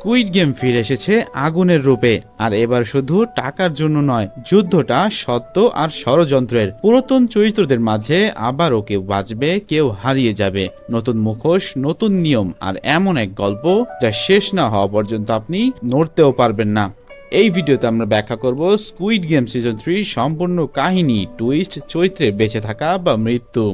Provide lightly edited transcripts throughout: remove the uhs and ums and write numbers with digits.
Squid game ফিরে এসেছে আগুনের রূপে, আর এবার শুধু টাকার জন্য নয়, যুদ্ধটা সত্য আর ষড়যন্ত্রের। পুরাতন চরিত্রদের মাঝে আবারও কেউ বাঁচবে, কেউ হারিয়ে যাবে। নতুন মুখোশ, নতুন নিয়ম, আর এমন এক গল্প যা শেষ না হওয়া পর্যন্ত আপনি নড়তেও পারবেন না। এই ভিডিওতে আমরা ব্যাখ্যা করব স্কুইড গেম সিজন 3 সম্পূর্ণ কাহিনী, টুইস্ট, চরিত্রের বেঁচে থাকা বা মৃত্যু।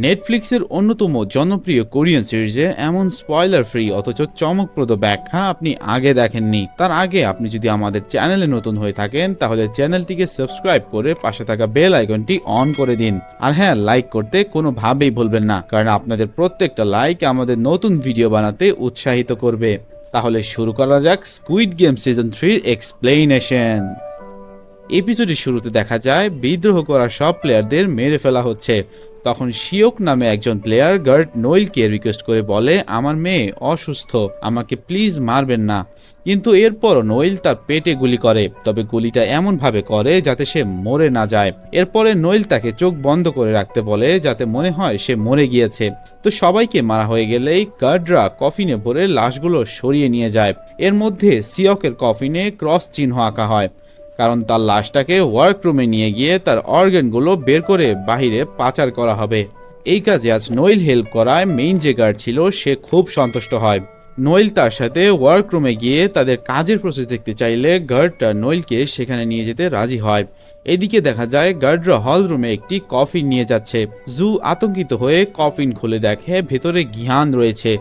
নেটফ্লিক্সের অন্যতম জনপ্রিয় কোরিয়ান সিরিজে এমন স্পয়লার ফ্রি অথচ চমকপ্রদ ব্যাখ্যা আপনি আগে দেখেননি। তার আগে আপনি যদি আমাদের চ্যানেলে নতুন হয়ে থাকেন তাহলে চ্যানেলটিকে সাবস্ক্রাইব করে পাশে থাকা বেল আইকনটি অন করে দিন। আর হ্যাঁ, লাইক করতে কোনোভাবেই ভুলবেন না, কারণ আপনাদের প্রত্যেকটা লাইক আমাদের নতুন ভিডিও বানাতে উৎসাহিত করবে। তাহলে শুরু করা যাক স্কুইড গেম সিজন 3 এক্সপ্লেনেশন। এপিসোডের শুরুতে দেখা যায় বিদ্রোহ করা সব প্লেয়ারদের মেরে ফেলা হচ্ছে। তখন শিওক নামে একজন প্লেয়ার গার্ড নোয়েলকে রিকোয়েস্ট করে বলে, আমার মেয়ে অসুস্থ, আমাকে প্লিজ মারবেন না। কিন্তু এরপরও নোয়েল তার পেটে গুলি করে, তবে গুলিটা এমন ভাবে করে যাতে সে মরে না যায়। এরপরে নোয়েল তাকে চোখ বন্ধ করে রাখতে বলে যাতে মনে হয় সে মরে গিয়েছে। তো সবাইকে মারা হয়ে গেলেই গার্ডরা কফিনে ভরে লাশগুলো সরিয়ে নিয়ে যায়। এর মধ্যে সিয়কের কফিনে ক্রস চিহ্ন আঁকা হয়, কারণ তার লাশটাকে ওয়ার্করুমে নিয়ে গিয়ে তার অর্গানগুলো বের করে বাহিরে পাচার করা হবে। এই কাজে আজ নোয়েল হেল্প করায় মেইন যে গার্ড ছিল সে খুব সন্তুষ্ট হয়। নোয়েল তার সাথে ওয়ার্করুমে গিয়ে তাদের কাজের প্রসেস দেখতে চাইলে গার্ডটা নোয়েলকে সেখানে নিয়ে যেতে রাজি হয়। এদিকে দেখা যায় গার্ডরা হল রুমে একটি কফিন নিয়ে যাচ্ছে। জু আতঙ্কিত হয়ে কফিন খুলে দেখে ভেতরে গিয়ান রয়েছে।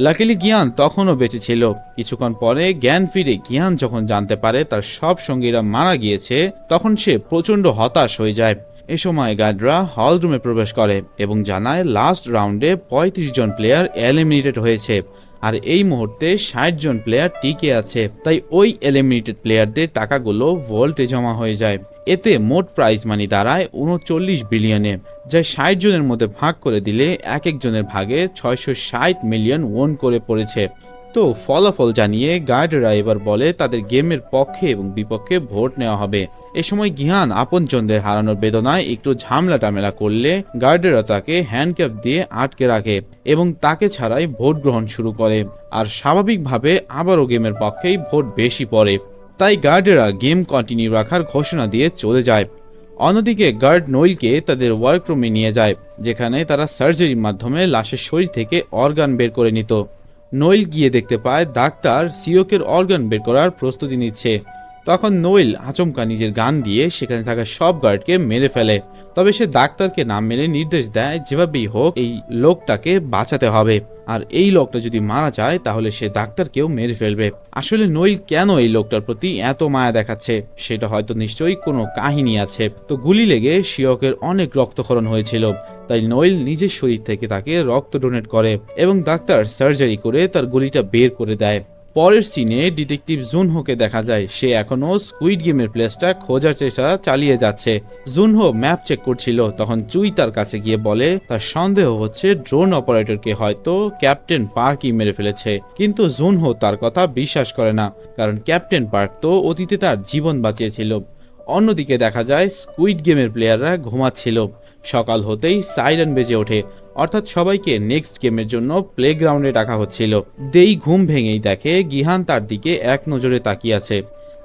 লাকিলি গিয়ান তখনও বেঁচে ছিল। কিছুক্ষণ পরে জ্ঞান ফিরে গিয়ান যখন জানতে পারে তার সব সঙ্গীরা মারা গিয়েছে, তখন সে প্রচন্ড হতাশ হয়ে যায়। এ সময় গার্ডরা হল রুমে প্রবেশ করে এবং জানায় লাস্ট রাউন্ডে 35 জন প্লেয়ার এলিমিনেটেড হয়েছে, আর এই মুহূর্তে 60 জন প্লেয়ার টিকে আছে। তাই ওই এলিমিনেটেড প্লেয়ারদের টাকাগুলো ভোল্টে জমা হয়ে যায়। এতে মোট প্রাইজ মানি দাঁড়ায় 39 বিলিয়নে, যা 60 জনের মধ্যে ভাগ করে দিলে এক একজনের ভাগে 660 মিলিয়ন ওন করে পড়েছে। তো ফলাফল জানিয়ে গার্ডরা এবার বলে তাদের গেমের পক্ষে এবং বিপক্ষে ভোট নেওয়া হবে। এ সময় গিহান আপনজনদের হারানোর বেদনায় একটু ঝামেলা টামেলা করলে গার্ডেরা তাকে হ্যান্ডক্যাপ দিয়ে আটকে রাখে এবং তাকে ছাড়াই ভোট গ্রহণ শুরু করে। আর স্বাভাবিকভাবে আবারও গেমের পক্ষেই ভোট বেশি পড়ে, তাই গার্ডেরা গেম কন্টিনিউ রাখার ঘোষণা দিয়ে চলে যায়। অন্যদিকে গার্ড নোয়েলকে তাদের ওয়ার্করুমে নিয়ে যায়, যেখানে তারা সার্জারির মাধ্যমে লাশের শরীর থেকে অর্গান বের করে নিত। নোয়েল গিয়ে দেখতে পায় ডাক্তার সিওকের অর্গান বের করার প্রস্তুতি নিচ্ছে। তখন নোয়েল আচমকা নিজের গান দিয়ে সেখানে থাকা সব গার্ডকে মেরে ফেলে। তবে সে ডাক্তারকে না মেরে নির্দেশ দেয় যেভাবেই হোক এই লোকটাকে বাঁচাতে হবে, আর এই লোকটা যদি মারা যায় তাহলে সে ডাক্তারকেও মেরে ফেলবে। আসলে নোয়েল কেন এই লোকটার প্রতি এত মায়া দেখাচ্ছে সেটা হয়তো নিশ্চয়ই কোনো কাহিনী আছে। তো গুলি লেগে শিয়কের অনেক রক্তক্ষরণ হয়েছিল, তাই নোয়েল নিজের শরীর থেকে তাকে রক্ত ডোনেট করে এবং ডাক্তার সার্জারি করে তার গুলিটা বের করে দেয়। পরের সিনে ডিটেকটিভ জুনহোকে দেখা যায় সে এখনো স্কুইড গেমের প্লেসটা খোঁজার চেষ্টা চালিয়ে যাচ্ছে। জুনহো ম্যাপ চেক করছিল, তখন চুই তার কাছে গিয়ে বলে তার সন্দেহ হচ্ছে ড্রোন অপারেটরকে হয়তো ক্যাপ্টেন পার্কই মেরে ফেলেছে। কিন্তু জুনহো তার কথা বিশ্বাস করে না, কারণ ক্যাপ্টেন পার্ক তো অতীতে তার জীবন বাঁচিয়েছিল। অন্যদিকে দেখা যায় স্কুইড গেমের প্লেয়াররা ঘুমাচ্ছিল। সকাল হতেই সাইরেন বেজে ওঠে, অর্থাৎ সবাইকে নেক্সট গেমের জন্য প্লেগ্রাউন্ডে ডাকা হচ্ছিল। দেই ঘুম ভেঙেই দেখে গিহান তার দিকে এক নজরে তাকিয়ে আছে।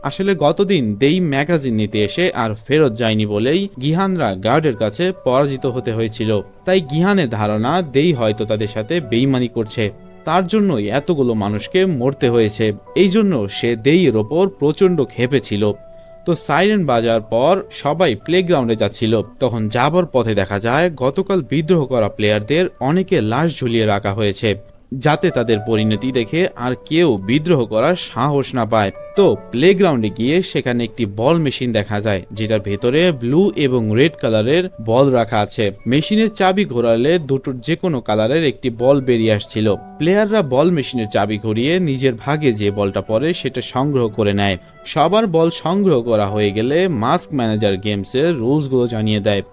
আসলে গতদিন দেই ম্যাগাজিন নিতে এসে আর ফেরত যায়নি বলেই গিহানরা গার্ডের কাছে পরাজিত হতে হয়েছিল। তাই গিহানের ধারণা দেই হয়তো তাদের সাথে বেইমানি করছে, তার জন্যই এতগুলো মানুষকে মরতে হয়েছে। এই জন্য সে দেইয়ের ওপর প্রচন্ড ক্ষেপেছিল। তো সাইরেন বাজার পর সবাই প্লেগ্রাউন্ডে যাচ্ছিল, তখন যাবার পথে দেখা যায় গতকাল বিদ্রোহ করা প্লেয়ারদের অনেকে লাশ ঝুলিয়ে রাখা হয়েছে, যাতে তাদের পরিণতি দেখে আর কেউ বিদ্রোহ করার সাহস না পায়। তো প্লেগ্রাউন্ডে গিয়ে সেখানে একটি বল মেশিন দেখা যায়, যেটার ভেতরে ব্লু এবং রেড কালারের বল রাখা আছে। মেশিনের চাবি ঘোরালে দুটোর যে কোনো কালারের একটি বল বেরিয়ে আসছিল। প্লেয়াররা বল মেশিনের চাবি ঘুরিয়ে নিজের ভাগে যে বলটা পড়ে সেটা সংগ্রহ করে নেয়। সবার বল সংগ্রহ করা হয়ে গেলে মাস্ক ম্যানেজার গেমসের রুলসগুলো জানিয়ে দেয়।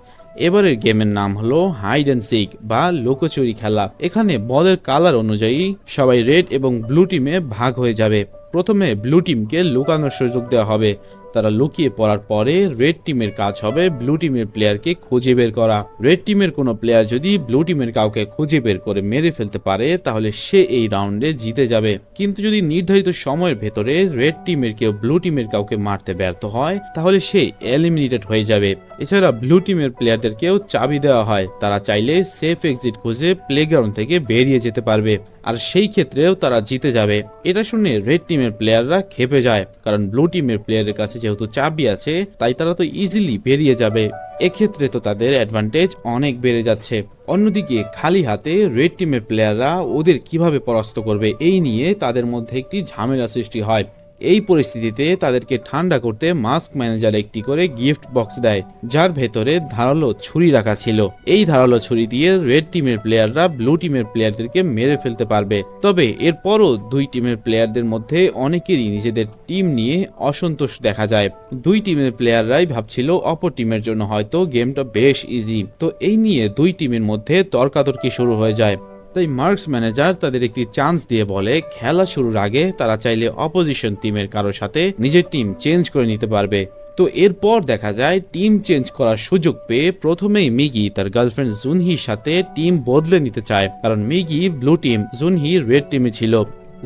এবারের গেমের নাম হলো হাইড অ্যান্ড সিক বা লুকোচুরি খেলা। এখানে বলের কালার অনুযায়ী সবাই রেড এবং ব্লু টিমে ভাগ হয়ে যাবে। প্রথমে ব্লু টিমকে লুকানোর সুযোগ দেওয়া হবে, তারা লুকিয়ে পড়ার পরে রেড টিমের কাজ হবে ব্লু টিমের প্লেয়ারকে খুঁজে বের করা। রেড টিমের কোনো প্লেয়ার যদি ব্লু টিমের কাউকে খুঁজে বের করে মেরে ফেলতে পারে তাহলে সে এই রাউন্ডে জিতে যাবে। কিন্তু যদি নির্ধারিত সময়ের ভেতরে রেড টিমের কেউ ব্লু টিমের কাউকে মারতে ব্যর্থ হয় তাহলে সে এলিমিনেটেড হয়ে যাবে। এছাড়া ব্লু টিমের প্লেয়ারদেরকেও চাবি দেওয়া হয়, তারা চাইলে সেফ এক্সিট খুঁজে প্লেগ্রাউন্ড থেকে বেরিয়ে যেতে পারবে, আর সেই ক্ষেত্রেও তারা জিতে যাবে। এটা শুনে রেড টিমের প্লেয়াররা খেপে যায়, কারণ ব্লু টিমের প্লেয়ারের কাছে যেহেতু চাবি আছে তাই তারা তো ইজিলি বেরিয়ে যাবে। এক্ষেত্রে তো তাদের অ্যাডভান্টেজ অনেক বেড়ে যাচ্ছে। অন্যদিকে খালি হাতে রেড টিমের প্লেয়াররা ওদের কিভাবে পরাস্ত করবে এই নিয়ে তাদের মধ্যে একটি ঝামেলা সৃষ্টি হয়। এই পরিস্থিতিতে তাদেরকে ঠান্ডা করতে মাস্ক ম্যানেজার একটি করে গিফট বক্স দেয়, যার ভেতরে ধারালো ছুরি রাখা ছিল। এই ধারালো ছুরি দিয়ে রেড টিমের প্লেয়াররা ব্লু টিমের প্লেয়ারদেরকে মেরে ফেলতে পারবে। তবে এরপরও দুই টিমের প্লেয়ারদের মধ্যে অনেকেরই নিজেদের টিম নিয়ে অসন্তোষ দেখা যায়। দুই টিমের প্লেয়াররাই ভাবছিল অপর টিমের জন্য হয়তো গেমটা বেশ ইজি, তো এই নিয়ে দুই টিমের মধ্যে তর্কাতর্কি শুরু হয়ে যায়। তাই মার্কস ম্যানেজার তাদের একটি চান্স দিয়ে বলে খেলা শুরুর আগে তারা চাইলে অপোজিশন টিমের কারোর সাথে নিজের টিম চেঞ্জ করে নিতে পারবে। তো এরপর দেখা যায় টিম চেঞ্জ করার সুযোগ পেয়ে প্রথমেই মিগি তার গার্লফ্রেন্ড জুনহির সাথে টিম বদলে নিতে চায়, কারণ মিগি ব্লু টিম, জুনহি রেড টিমে ছিল।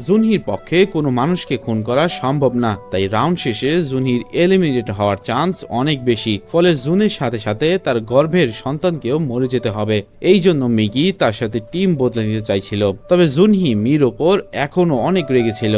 জুনহির পক্ষে কোনো মানুষকে খুন করা সম্ভব না, তাই রাউন্ড শেষে জুনহির এলিমিনেট হওয়ার চান্স অনেক বেশি। ফলে জুনের সাথে সাথে তার গর্ভের সন্তানকেও মরে যেতে হবে। এই জন্য মিগি তার সাথে টিম বদলে নিতে চাইছিল। তবে জুনহি মির ওপর এখনো অনেক রেগেছিল,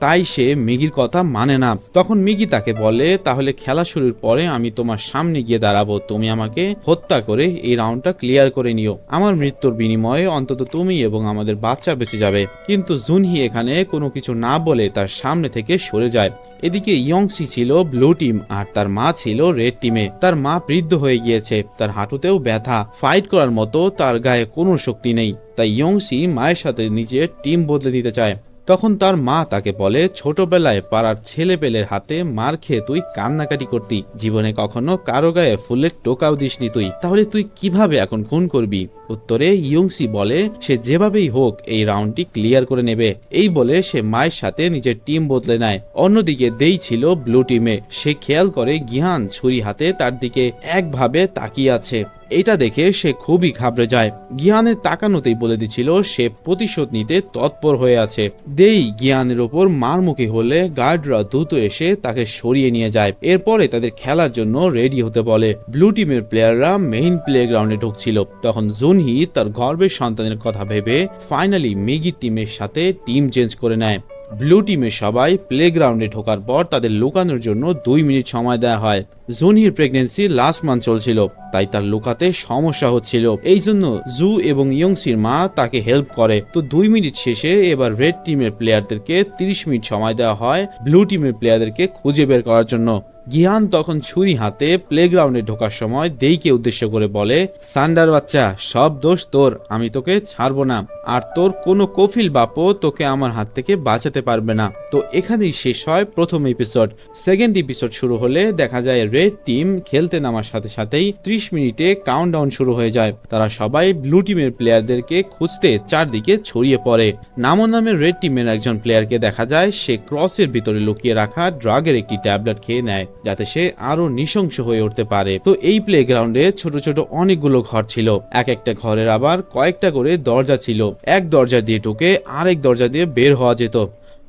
তাই সে মিগির কথা মানে না। তখন মিগি তাকে বলে তাহলে খেলা শুরুর পরে আমি তোমার সামনে গিয়ে দাঁড়াবো, তুমি আমাকে হত্যা করে এই রাউন্ডটা ক্লিয়ার করে নিও, আমার মৃত্যুর বিনিময়ে অন্তত তুমি এবং আমাদের বাচ্চা বেঁচে যাবে। কিন্তু জুনহি এখানে কোনো কিছু না বলে তার সামনে থেকে সরে যায়। এদিকে ইয়ংসি ছিল ব্লু টিম আর তার মা ছিল রেড টিমে। তার মা বৃদ্ধ হয়ে গিয়েছে, তার হাঁটুতেও ব্যথা, ফাইট করার মতো তার গায়ে কোনো শক্তি নেই। তাই ইয়ংসি মায়ের সাথে নিজের টিম বদলে দিতে চায়। তখন তার মা তাকে বলে ছোটবেলায় পাড়ার ছেলেপেলের হাতে মার খেয়ে তুই কান্নাকাটি করতি, জীবনে কখনো কারো গায়ে ফুলের টোকাও দিসনি তুই, তাহলে তুই কিভাবে এখন খুন করবি? উত্তরে ইয়ংসি বলে সে যেভাবেই হোক এই রাউন্ডটি ক্লিয়ার করে নেবে। এই বলে সে মায়ের সাথে নিজের টিম বদলে নেয়। অন্যদিকে দেই ছিল ব্লু টিমে। সে খেয়াল করে গিহান ছুরি হাতে তার দিকে একভাবে তাকিয়ে আছে। এটা দেখে সে খুবই ঘাবড়ে যায়। গিয়ানের তাকানোতেই বলে দিছিল সে প্রতিশোধ নিতে তৎপর হয়ে আছে। দেই গিয়ানের ওপর মারমুখী হলে গার্ডরা দ্রুত এসে তাকে সরিয়ে নিয়ে যায়। এরপরে তাদের খেলার জন্য রেডি হতে বলে। ব্লু টিমের প্লেয়াররা মেইন প্লেগ্রাউন্ডে ঢুকছিল। তখন জুনহি তার গর্বের সন্তানের কথা ভেবে ফাইনালি মিগি টিমের সাথে টিম চেঞ্জ করে নেয়। ব্লু টিমের সবাই প্লেগ্রাউন্ডে ঢোকার পর তাদের লুকানোর জন্য 2 মিনিট সময় দেওয়া হয়। জুনহির প্রেগনেন্সি লাস্ট মান্থ চলছিল, তাই তার লুকাতে সমস্যা হচ্ছিল। এই জন্য জু এবং ইয়ংসির মা তাকে হেল্প করে। তো 2 মিনিট শেষে এবার রেড টিমের প্লেয়ারদেরকে 30 মিনিট সময় দেওয়া হয় ব্লু টিমের প্লেয়ারদেরকে খুঁজে বের করার জন্য। গিয়ান তখন ছুরি হাতে প্লেগ্রাউন্ডে ঢোকার সময় দেইকে উদ্দেশ্য করে বলে, সান্ডার বাচ্চা, সব দোষ তোর, আমি তোকে ছাড়বো না, আর তোর কোনো কফিল বাপও তোকে আমার হাত থেকে বাঁচাতে পারবে না। তো এখানেই শেষ হয় প্রথম এপিসোড। সেকেন্ড এপিসোড শুরু হলে দেখা যায় রেড টিম খেলতে নামার সাথে সাথেই 30 মিনিটে কাউন্টডাউন শুরু হয়ে যায়। তারা সবাই ব্লু টিমের প্লেয়ারদেরকে খুঁজতে চারদিকে ছড়িয়ে পড়ে। নামো নামের রেড টিমের একজন প্লেয়ারকে দেখা যায় সে ক্রসের ভিতরে লুকিয়ে রাখা ড্রাগের একটি ট্যাবলেট খেয়ে নেয়, যাতে সে আরো নৃশংস হয়ে উঠতে পারে। তো এই প্লেগ্রাউন্ডে ছোট ছোট অনেকগুলো ঘর ছিল। এক একটা ঘরের আবার কয়েকটা করে দরজা ছিল। এক দরজা দিয়ে ঢুকে আরেক দরজা দিয়ে বের হওয়া যেত,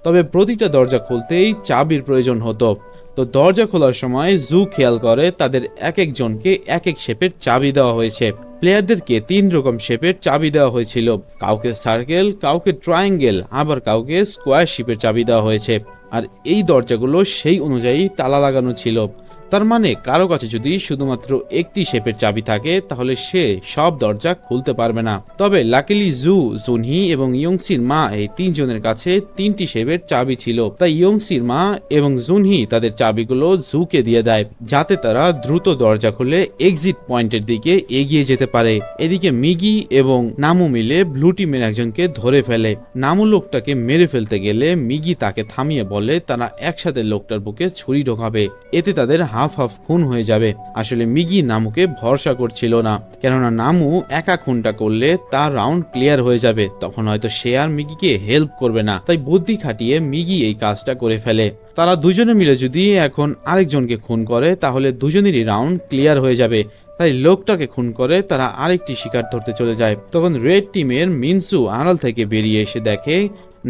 তবে প্রতিটা দরজা খুলতেই চাবির প্রয়োজন হতো। তো দরজা খোলার সময় জু খেয়াল করে তাদের এক একজনকে এক এক শেপের চাবি দেওয়া হয়েছে। প্লেয়ারদেরকে 3 রকম শেপের চাবি দেওয়া হয়েছিল, কাউকে সার্কেল, কাউকে ট্রায়াঙ্গেল, আবার কাউকে স্কোয়ার শেপের চাবি দেওয়া হয়েছে। আর এই দরজাগুলো সেই অনুযায়ী তালা লাগানো ছিল। তার মানে কারো কাছে যদি শুধুমাত্র একটি শেপের চাবি থাকে তাহলে সে সব দরজা খুলতে পারবে না। তবে লাকিলি জু, জুনহি এবং ইয়ংসির মা এই 3 জনের কাছে 3টি শেপের চাবি ছিল। তাই ইয়ংসির মা এবং জুনহি তাদের চাবিগুলো জুকে দিয়ে দেয়, যাতে তারা দ্রুত দরজা খুলে এক্সিট পয়েন্টের দিকে এগিয়ে যেতে পারে। এদিকে মিগি এবং নামু মিলে ব্লু টিমের একজনকে ধরে ফেলে। নামু লোকটাকে মেরে ফেলতে গেলে মিগি তাকে থামিয়ে বলে তারা একসাথে লোকটার বুকে ছুরি ঢোকাবে, এতে তাদের হাত হাফ হাফ খুন হয়ে যাবে। আসলে মিগি নামুকে ভরসা করছিল না, কেননা নামু একা খুনটা করলে তার রাউন্ড ক্লিয়ার হয়ে যাবে, তখন হয়তো সে আর মিগিকে হেল্প করবে না। তাই বুদ্ধি খাটিয়ে মিগি এই কাজটা করে ফেলে। তারা দুজনে মিলে যদি এখন আরেকজনকে খুন করে তাহলে দুজনেরই রাউন্ড ক্লিয়ার হয়ে যাবে। তাই লোকটাকে খুন করে তারা আরেকটি শিকার ধরতে চলে যায়। তখন রেড টিমের মিনসু আড়াল থেকে বেরিয়ে এসে দেখে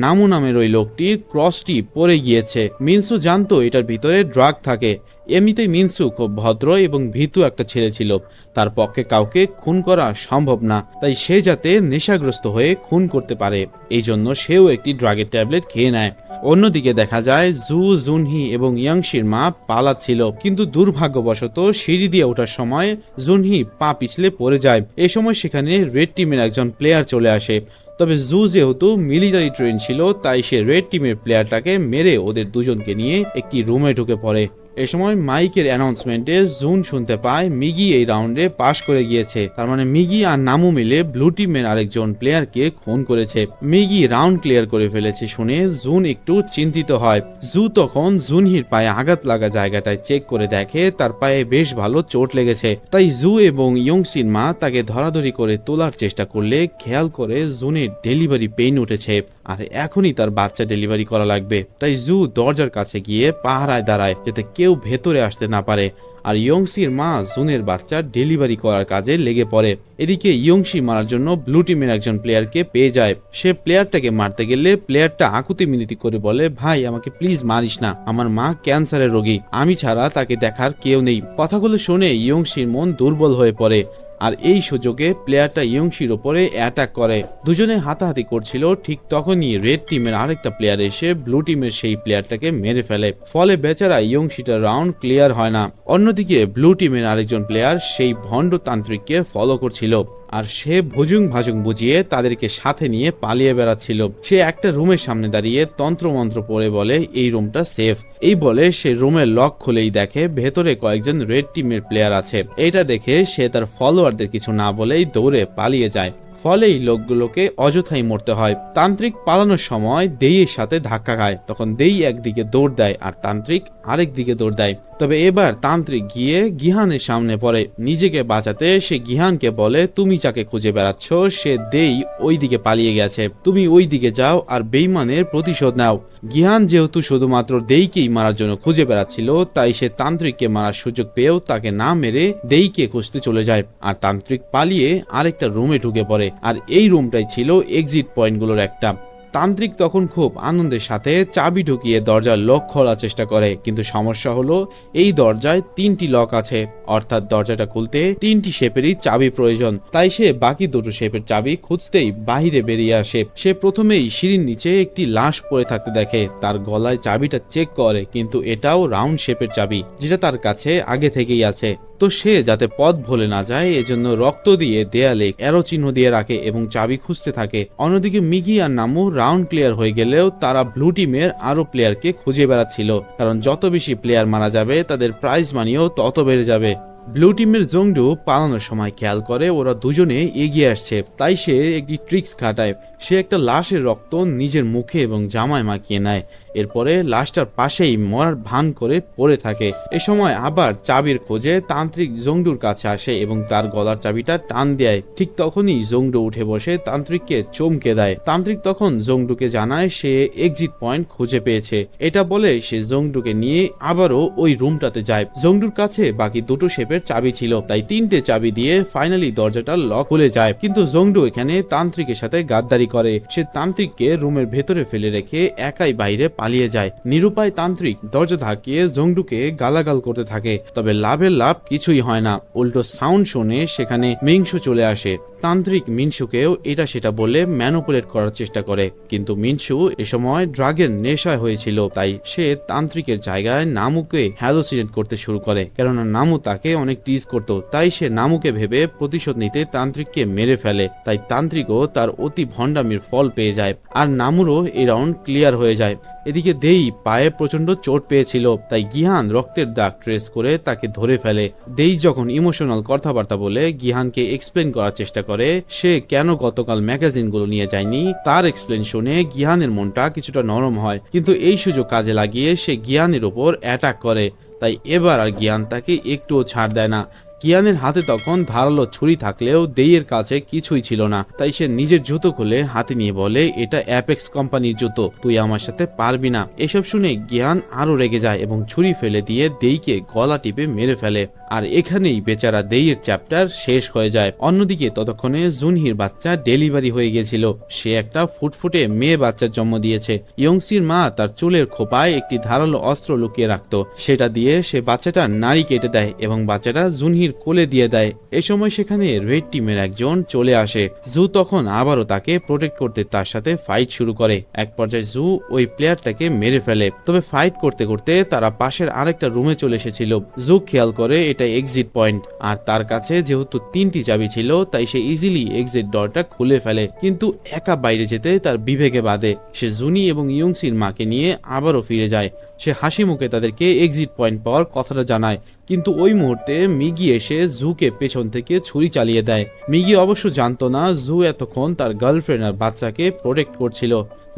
নামু নামের ওই লোকটির ক্রসটি পড়ে গিয়েছে। মিনসু জানতো এটার ভিতরে ড্রাগ থাকে। এমনিতেই মিনসু খুব ভদ্র এবং ভীতু একটা ছেলে ছিল, তার পক্ষে কাউকে খুন করা সম্ভব না। তাই সে যাতে নেশাগ্রস্ত হয়ে খুন করতে পারে এই জন্য সেও একটি ড্রাগের ট্যাবলেট খেয়ে নেয়। অন্যদিকে দেখা যায় জু, জুনহি এবং ইয়াংশির মা পালাচ্ছিল, কিন্তু দুর্ভাগ্যবশত সিঁড়ি দিয়ে ওঠার সময় জুনহি পা পিছলে পড়ে যায়। এ সময় সেখানে রেড টিমের একজন প্লেয়ার চলে আসে। তবে জু যেহেতু মিলিটারি ট্রেন ছিল তাই সে রেড টিমের প্লেয়ারটাকে মেরে ওদের দুজনকে নিয়ে একটি রুমে ঢুকে পড়ে। এ সময় মাইকের অ্যানাউন্সমেন্টে জুন শুনতে পায় মিগি এই রাউন্ডে পাশ করে গিয়েছে। তার মানে মিগি আর নামু মিলে ব্লু টিমের আরেকজন প্লেয়ারকে খুন করেছে। মিগি রাউন্ড ক্লিয়ার করে ফেলেছে শুনে জুন একটু চিন্তিত হয়। জু তখন জুনহির পায়ে আঘাত লাগা জায়গাটায় চেক করে দেখে তার পায়ে বেশ ভালো চোট লেগেছে। তাই জু এবং ইয়ংসির মা তাকে ধরাধরি করে তোলার চেষ্টা করলে খেয়াল করে জুনের ডেলিভারি পেইন উঠেছে আর এখনই তার বাচ্চা ডেলিভারি করা লাগবে। তাই জু দরজার কাছে গিয়ে পাহারায় দাঁড়ায় যাতে কেউ ভেতরে আসতে না পারে, আর ইয়ংসির মা জুনের বাচ্চা ডেলিভারি করার কাজে লেগে পড়ে। এদিকে ইয়ংসি মারার জন্য ব্লু টিমের একজন প্লেয়ারকে পেয়ে যায়। সে প্লেয়ারটাকে মারতে গেলে প্লেয়ারটা আকুতি মিনতি করে বলে, ভাই আমাকে প্লিজ মারিস না, আমার মা ক্যান্সারের রোগী, আমি ছাড়া তাকে দেখার কেউ নেই। কথাগুলো শুনে ইয়ংসির মন দুর্বল হয়ে পড়ে আর এই সুযোগে প্লেয়ারটা ইয়ংশির ওপরে অ্যাটাক করে। দুজনে হাতাহাতি করছিল, ঠিক তখনই রেড টিমের আরেকটা প্লেয়ার এসে ব্লু টিমের সেই প্লেয়ারটাকে মেরে ফেলে। ফলে বেচারা ইয়ংশিটার রাউন্ড ক্লিয়ার হয় না। অন্যদিকে ব্লু টিমের আরেকজন প্লেয়ার সেই ভণ্ড তান্ত্রিককে ফলো করছিল আর সে ভুজুং ভাজুং বুঝিয়ে তাদেরকে সাথে নিয়ে পালিয়ে বেড়াচ্ছিল। সে একটা রুমের সামনে দাঁড়িয়ে তন্ত্রমন্ত্র পড়ে বলে এই রুমটা সেফ। এই বলে সে রুমের লক খুলেই দেখে ভেতরে কয়েকজন রেড টিমের প্লেয়ার আছে। এটা দেখে সে তার ফলোয়ারদের কিছু না বলেই দৌড়ে পালিয়ে যায়। ফলে এই লোকগুলোকে অযথাই মরতে হয়। তান্ত্রিক পালানোর সময় দেইয়ের সাথে ধাক্কা খায়, তখন দেই একদিকে দৌড় দেয় আর তান্ত্রিক আরেক দিকে দৌড় দেয়। তবে এবার তান্ত্রিক গিয়ে গিহানের সামনে পড়ে। নিজেকে বাঁচাতে সে গিহানকে বলে তুমি যাকে খুঁজে বেড়াচ্ছ সে দেই ওই দিকে পালিয়ে গেছে, তুমি ওই দিকে যাও আর বেইমানের প্রতিশোধ নাও। গিহান যেহেতু শুধুমাত্র দেইকেই মারার জন্য খুঁজে বেড়াচ্ছিল তাই সে তান্ত্রিককে মারার সুযোগ পেয়েও তাকে না মেরে দেইকে খুঁজতে চলে যায় আর তান্ত্রিক পালিয়ে আরেকটা রুমে ঢুকে পড়ে। আর এই রুমটাই ছিল এক্সিট পয়েন্টগুলোর একটা। তান্ত্রিক তখন খুব আনন্দের সাথে চাবি ঢুকিয়ে দরজার লক খোলার চেষ্টা করে, কিন্তু সমস্যা হলো এই দরজায় 3টি লক আছে, অর্থাৎ দরজাটা খুলতে 3টি শেপেরই চাবি প্রয়োজন। তাই সে বাকি দুটো শেপের চাবি খুঁজতেই বাহিরে বেরিয়ে আসে। সে প্রথমেই সিঁড়ির নিচে একটি লাশ পড়ে থাকতে দেখে, তার গলায় চাবিটা চেক করে কিন্তু এটাও রাউন্ড শেপের চাবি যেটা তার কাছে আগে থেকেই আছে। তো সে যাতে পথ ভুলে না যায় এজন্য রক্ত দিয়ে দেয়ালে অ্যারো চিহ্ন দিয়ে রাখে এবং চাবি খুঁজতে থাকে। অন্যদিকে মিগি আর নামু রাউন্ড ক্লিয়ার হয়ে গেলেও তারা ব্লু টিমের আরো প্লেয়ারকে খুঁজে বেড়াচ্ছিল, কারণ যত বেশি প্লেয়ার মারা যাবে তাদের প্রাইজ মানিও তত বেড়ে যাবে। ব্লু টিমের জংডু পালানোর সময় খেয়াল করে ওরা দুজনে এগিয়ে আসছে, তাই সে একটি ট্রিক্স খাটায়। সে একটা লাশের রক্ত নিজের মুখে এবং জামায় মাখিয়ে নেয়, এরপরে লাশটার পাশেই মরার ভান করে পড়ে থাকে। এ সময় আবার চাবির খোঁজে তান্ত্রিক জংডুর কাছে আসে এবং তার গলার চাবিটা টান দেয়। ঠিক তখনই জংডু উঠে বসে তান্ত্রিককে চমকে দেয়। তান্ত্রিক তখন জংডুকে জানায় সে এক্সিট পয়েন্ট খুঁজে পেয়েছে। এটা বলে সে জংডুকে নিয়ে আবারও ওই রুমটাতে যায়। জংডুর কাছে বাকি দুটো শেপের চাবি ছিল, তাই 3টে চাবি দিয়ে ফাইনালি দরজাটা লক খুলে যায়। কিন্তু জংডু এখানে তান্ত্রিকের সাথে গাদ্দারি করে। সে তান্ত্রিককে রুমের ভেতরে ফেলে রেখে একাই বাইরে পালিয়ে যায়। নিরুপায় তান্ত্রিক দরজা ধাকিয়ে জংডুকে গালাগাল করতে থাকে, তবে লাভের লাভ কিছুই হয় না। উল্টো সাউন্ড শুনে সেখানে মিংসু চলে আসে। তান্ত্রিক মিনসুকেও এটা সেটা বলে ম্যানুপুলেট করার চেষ্টা করে, কিন্তু মিনসু এ সময় ড্রাগের নেশায় হয়েছিল, তাই সে তান্ত্রিকের জায়গায় নামুকে হ্যালোসিনেট করতে শুরু করে। কেননা নামু তাকে অনেক টিজ করত, তাই সে নামুকে ভেবে প্রতিশোধ নিতে তান্ত্রিককে মেরে ফেলে। তাই তান্ত্রিকও তার অতি ভণ্ডামির ফল পেয়ে যায় আর নামুরও এই রাউন্ড ক্লিয়ার হয়ে যায়। এদিকে দেই পায়ে প্রচন্ড চোট পেয়েছিল, তাই গিহান রক্তের দাগ ট্রেস করে তাকে ধরে ফেলে। দেই যখন ইমোশনাল কথাবার্তা বলে গিহানকে এক্সপ্লেন করার চেষ্টা করে সে কেন গতকাল ম্যাগাজিনগুলো নিয়ে যায়নি, তার এক্সপ্লেন শুনে গিহানের মনটা কিছুটা নরম হয়। কিন্তু এই সুযোগ কাজে লাগিয়ে সে গিহানের উপর অ্যাটাক করে। তাই এবার আর গিয়ান তাকে একটুও ছাড় দেয় না। কিয়ানের হাতে তখন ধারালো ছুরি থাকলেও দেইয়ের কাছে কিছুই ছিল না, তাই সে নিজের জুতো খুলে হাতে নিয়ে বলে, এটা অ্যাপেক্স কোম্পানির জুতো, তুই আমার সাথে পারবি না। এসব শুনে গিয়ান আরো রেগে যায় এবং ছুরি ফেলে দিয়ে দেইকে গলা টিপে মেরে ফেলে। আর এখানেই বেচারা দেইয়ের চ্যাপ্টার শেষ হয়ে যায়। অন্যদিকে ততক্ষণে জুনহির বাচ্চা ডেলিভারি হয়ে গিয়েছিল। সে একটা ফুটফুটে মেয়ে বাচ্চার জন্ম দিয়েছে। ইয়ংসির মা তার চুলের খোপায় একটি ধারালো অস্ত্র লুকিয়ে রাখতো, সেটা দিয়ে সে বাচ্চাটা নাড়ি কেটে দেয় এবং বাচ্চাটা জুনহির কোলে দিয়ে দেয়। এ সময় সেখানে রেড টিমের একজন চলে আসে। জু তখন আবারও তাকে প্রোটেক্ট করতে তার সাথে ফাইট শুরু করে। এক পর্যায়ে জু ওই প্লেয়ারটাকে মেরে ফেলে। তবে ফাইট করতে করতে তারা পাশের আরেকটা রুমে চলে এসেছিল। জু খেয়াল করে এটা এক্সিট পয়েন্ট, আর তার কাছে যেহেতু 3টি চাবি ছিল তাই সে ইজিলি এক্সিট ডরটা খুলে ফেলে। কিন্তু একা বাইরে যেতে তার বিবেকে বাধে। সে জুনি এবং ইয়ংসির মাকে নিয়ে আবারও ফিরে যায়। সে হাসি মুখে তাদেরকে এক্সিট পয়েন্ট পাওয়ার কথাটা জানায়, কিন্তু ওই মুহূর্তে মিগি এসে জুকে পেছন থেকে ছুরি চালিয়ে দেয়। মিগি অবশ্য জানতো না জু এতক্ষণ তার গার্লফ্রেন্ড আর বাচ্চাকে প্রোটেক্ট করছিল।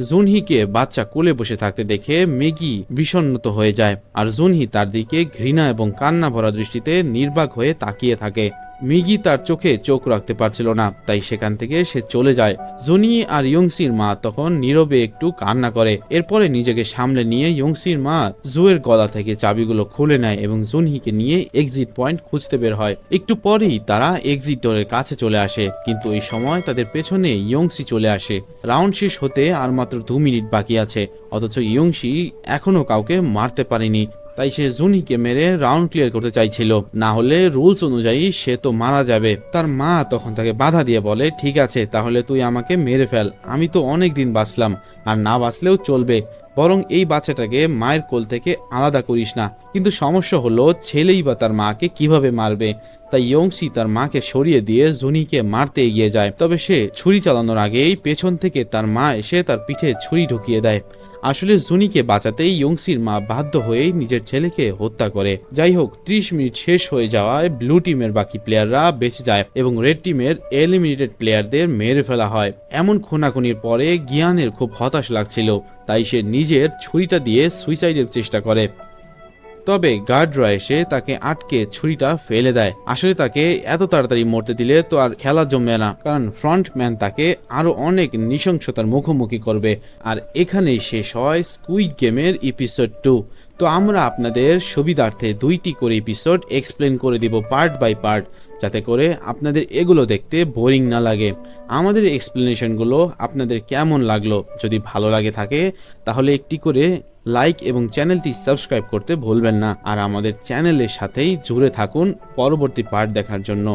জুনহিকে বাচ্চা কোলে বসে থাকতে দেখে মিগি বিষণ্ণত হয়ে যায়, আর জুনহি তার দিকে ঘৃণা এবং কান্না ভরা দৃষ্টিতে নির্বাক হয়ে তাকিয়ে থাকে। মিগি তার চোখে চোখ রাখতে পারছিল না, তাই সেখান থেকে সে চলে যায়। জুনি আর ইয়ংসির মা তখন নীরবে একটু কান্না করে। এরপরে নিজেকে সামলে নিয়ে ইয়ংসির মা জুয়ের গলা থেকে চাবিগুলো খুলে নেয় এবং জুনহিকে নিয়ে এক্সিট পয়েন্ট খুঁজতে বের হয়। একটু পরেই তারা এক্সিট ডোরের কাছে চলে আসে, কিন্তু এই সময় তাদের পেছনে ইয়ংসি চলে আসে। রাউন্ড শেষ হতে আর মাত্র 2 মিনিট বাকি আছে, অথচ ইয়ংসি এখনো কাউকে মারতে পারেনি। তাই সে জুনিকে মেরে রাউন্ড ক্লিয়ার করতে চাইছিল, না হলে রুলস অনুযায়ী সে তো মারা যাবে। তার মা তখন তাকে বাধা দিয়ে বলে, ঠিক আছে তাহলে তুই আমাকে মেরে ফেল, আমি তো অনেক দিন বাঁচলাম, আর না বাঁচলেও চলবে, বরং এই বাচ্চাটাকে মায়ের কোল থেকে আলাদা করিস না। কিন্তু সমস্যা হলো ছেলেই বা তার মাকে কিভাবে মারবে। তাই ইয়ংসি তার মাকে সরিয়ে দিয়ে জুনিকে মারতে এগিয়ে যায়। তবে সে ছুরি চালানোর আগেই পেছন থেকে তার মা এসে তার পিঠে ছুরি ঢুকিয়ে দেয়। আসলে জুনিকে বাঁচাতেই ইয়ংসির মা বাধ্য হয়েই নিজের ছেলেকে হত্যা করে। যাই হোক, 30 মিনিট শেষ হয়ে যাওয়ায় ব্লু টিমের বাকি প্লেয়াররা বেঁচে যায় এবং রেড টিমের এলিমিনেটেড প্লেয়ারদের মেরে ফেলা হয়। এমন খুনাখুনির পরে গিয়ানের খুব হতাশ লাগছিল, তাই সে নিজের ছুরিটা দিয়ে সুইসাইডের চেষ্টা করে। তবে গার্ডরা এসে তাকে আটকে ছুরিটা ফেলে দেয়। আসলে তাকে এত তাড়াতাড়ি মরতে দিলে তো আর খেলা জমবে না, কারণ ফ্রন্টম্যান তাকে আরো অনেক নৃশংসতার মুখোমুখি করবে। আর এখানেই শেষ হয় স্কুইড গেমের এপিসোড 2। তো আমরা আপনাদের সুবিধার্থে 2টি করে এপিসোড এক্সপ্লেন করে দিব পার্ট বাই পার্ট, যাতে করে আপনাদের এগুলো দেখতে বোরিং না লাগে। আমাদের এক্সপ্লেনেশনগুলো আপনাদের কেমন লাগলো? যদি ভালো লাগে থাকে তাহলে একটি করে লাইক এবং চ্যানেলটি সাবস্ক্রাইব করতে ভুলবেন না। আর আমাদের চ্যানেলের সাথেই জুড়ে থাকুন পরবর্তী পার্ট দেখার জন্য।